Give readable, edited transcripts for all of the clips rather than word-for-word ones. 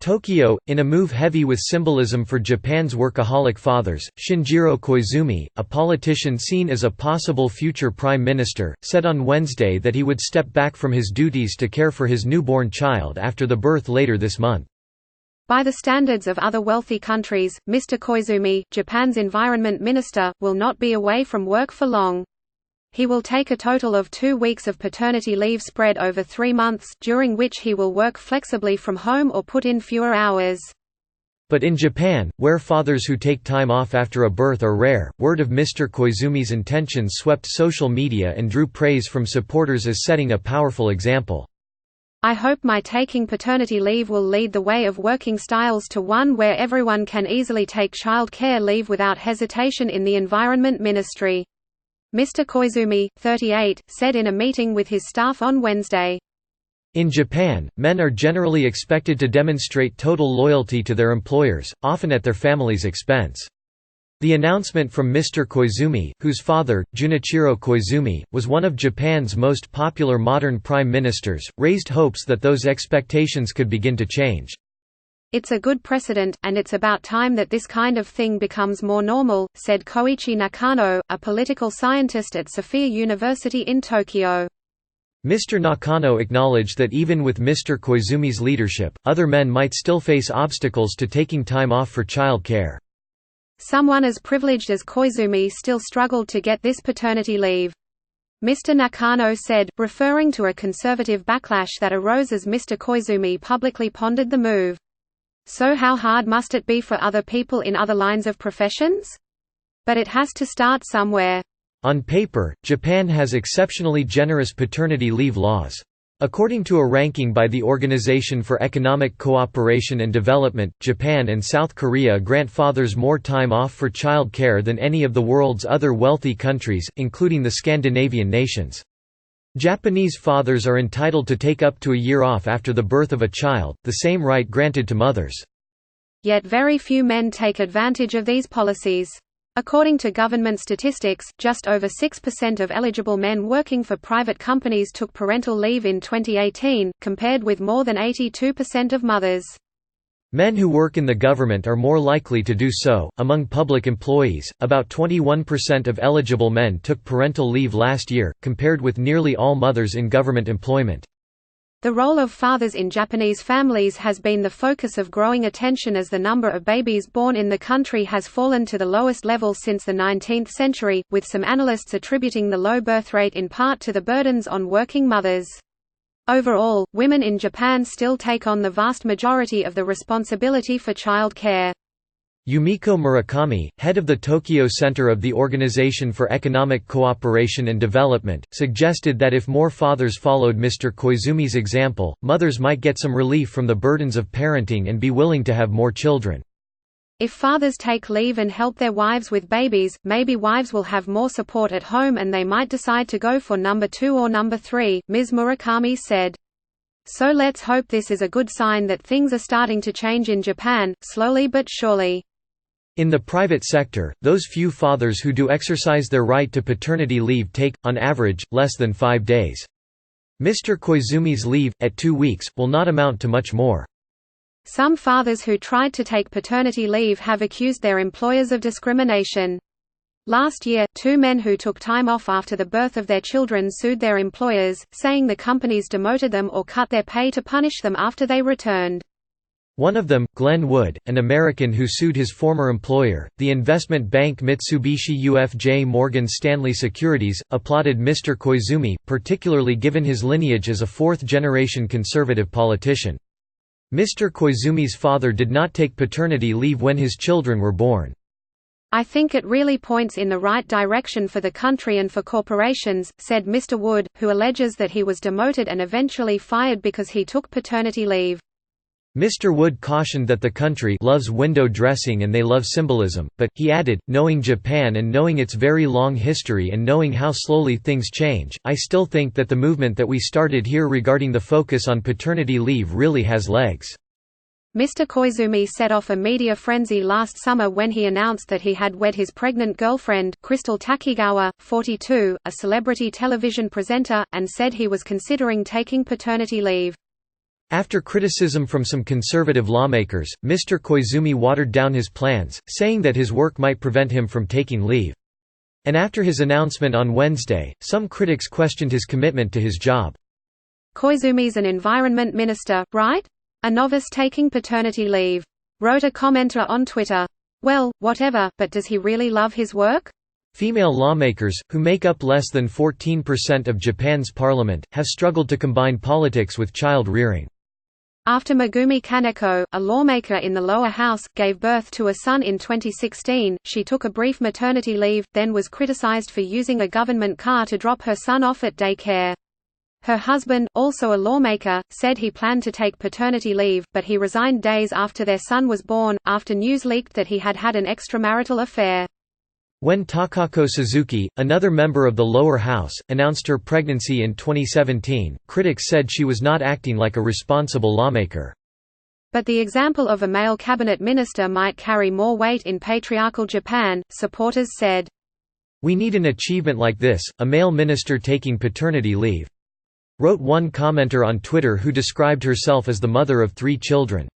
Tokyo, in a move heavy with symbolism for Japan's workaholic fathers, Shinjiro Koizumi, a politician seen as a possible future prime minister, said on Wednesday that he would step back from his duties to care for his newborn child after the birth later this month. By the standards of other wealthy countries, Mr. Koizumi, Japan's environment minister, will not be away from work for long. He will take a total of 2 weeks of paternity leave spread over 3 months, during which he will work flexibly from home or put in fewer hours. But in Japan, where fathers who take time off after a birth are rare, word of Mr. Koizumi's intentions swept social media and drew praise from supporters as setting a powerful example. "I hope my taking paternity leave will lead the way of working styles to one where everyone can easily take child care leave without hesitation in the Environment Ministry," Mr. Koizumi, 38, said in a meeting with his staff on Wednesday. In Japan, men are generally expected to demonstrate total loyalty to their employers, often at their family's expense. The announcement from Mr. Koizumi, whose father, Junichiro Koizumi, was one of Japan's most popular modern prime ministers, raised hopes that those expectations could begin to change. "It's a good precedent, and it's about time that this kind of thing becomes more normal," said Koichi Nakano, a political scientist at Sophia University in Tokyo. Mr. Nakano acknowledged that even with Mr. Koizumi's leadership, other men might still face obstacles to taking time off for child care. "Someone as privileged as Koizumi still struggled to get this paternity leave," Mr. Nakano said, referring to a conservative backlash that arose as Mr. Koizumi publicly pondered the move. "So how hard must it be for other people in other lines of professions? But it has to start somewhere." On paper, Japan has exceptionally generous paternity leave laws. According to a ranking by the Organization for Economic Cooperation and Development, Japan and South Korea grant fathers more time off for child care than any of the world's other wealthy countries, including the Scandinavian nations. Japanese fathers are entitled to take up to a year off after the birth of a child, the same right granted to mothers. Yet very few men take advantage of these policies. According to government statistics, just over 6% of eligible men working for private companies took parental leave in 2018, compared with more than 82% of mothers. Men who work in the government are more likely to do so. Among public employees, about 21% of eligible men took parental leave last year, compared with nearly all mothers in government employment. The role of fathers in Japanese families has been the focus of growing attention as the number of babies born in the country has fallen to the lowest level since the 19th century, with some analysts attributing the low birth rate in part to the burdens on working mothers. Overall, women in Japan still take on the vast majority of the responsibility for child care. Yumiko Murakami, head of the Tokyo Center of the Organization for Economic Cooperation and Development, suggested that if more fathers followed Mr. Koizumi's example, mothers might get some relief from the burdens of parenting and be willing to have more children. If fathers take leave and help their wives with babies, maybe wives will have more support at home and they might decide to go for number 2 or number 3, Ms. Murakami said. So let's hope this is a good sign that things are starting to change in Japan, slowly but surely. In the private sector, those few fathers who do exercise their right to paternity leave take, on average, less than 5 days. Mr. Koizumi's leave, at 2 weeks, will not amount to much more. Some fathers who tried to take paternity leave have accused their employers of discrimination. Last year, 2 men who took time off after the birth of their children sued their employers, saying the companies demoted them or cut their pay to punish them after they returned. One of them, Glenn Wood, an American who sued his former employer, the investment bank Mitsubishi UFJ Morgan Stanley Securities, applauded Mr. Koizumi, particularly given his lineage as a fourth-generation conservative politician. Mr. Koizumi's father did not take paternity leave when his children were born. "I think it really points in the right direction for the country and for corporations," said Mr. Wood, who alleges that he was demoted and eventually fired because he took paternity leave. Mr. Wood cautioned that the country loves window dressing and they love symbolism, but, he added, knowing Japan and knowing its very long history and knowing how slowly things change, I still think that the movement that we started here regarding the focus on paternity leave really has legs. Mr. Koizumi set off a media frenzy last summer when he announced that he had wed his pregnant girlfriend, Crystal Takigawa, 42, a celebrity television presenter, and said he was considering taking paternity leave. After criticism from some conservative lawmakers, Mr. Koizumi watered down his plans, saying that his work might prevent him from taking leave. And after his announcement on Wednesday, some critics questioned his commitment to his job. "Koizumi's an environment minister, right? A novice taking paternity leave," wrote a commenter on Twitter. "Well, whatever, but does he really love his work?" Female lawmakers, who make up less than 14% of Japan's parliament, have struggled to combine politics with child rearing. After Megumi Kaneko, a lawmaker in the lower house, gave birth to a son in 2016, she took a brief maternity leave, then was criticized for using a government car to drop her son off at daycare. Her husband, also a lawmaker, said he planned to take paternity leave, but he resigned days after their son was born, after news leaked that he had had an extramarital affair. When Takako Suzuki, another member of the lower house, announced her pregnancy in 2017, critics said she was not acting like a responsible lawmaker. But the example of a male cabinet minister might carry more weight in patriarchal Japan, supporters said. "We need an achievement like this, a male minister taking paternity leave," wrote one commenter on Twitter who described herself as the mother of 3 children.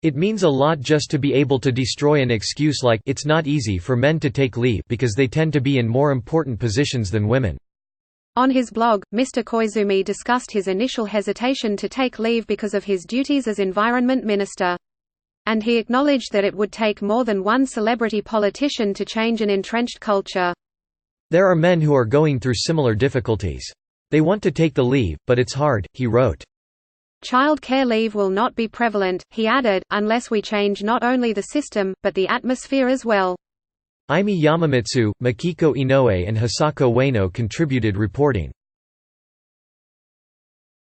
"It means a lot just to be able to destroy an excuse like, it's not easy for men to take leave because they tend to be in more important positions than women." On his blog, Mr. Koizumi discussed his initial hesitation to take leave because of his duties as environment minister. And he acknowledged that it would take more than one celebrity politician to change an entrenched culture. "There are men who are going through similar difficulties. They want to take the leave, but it's hard," he wrote. Child care leave will not be prevalent, he added, unless we change not only the system, but the atmosphere as well. Aimi Yamamitsu, Makiko Inoue and Hisako Ueno contributed reporting.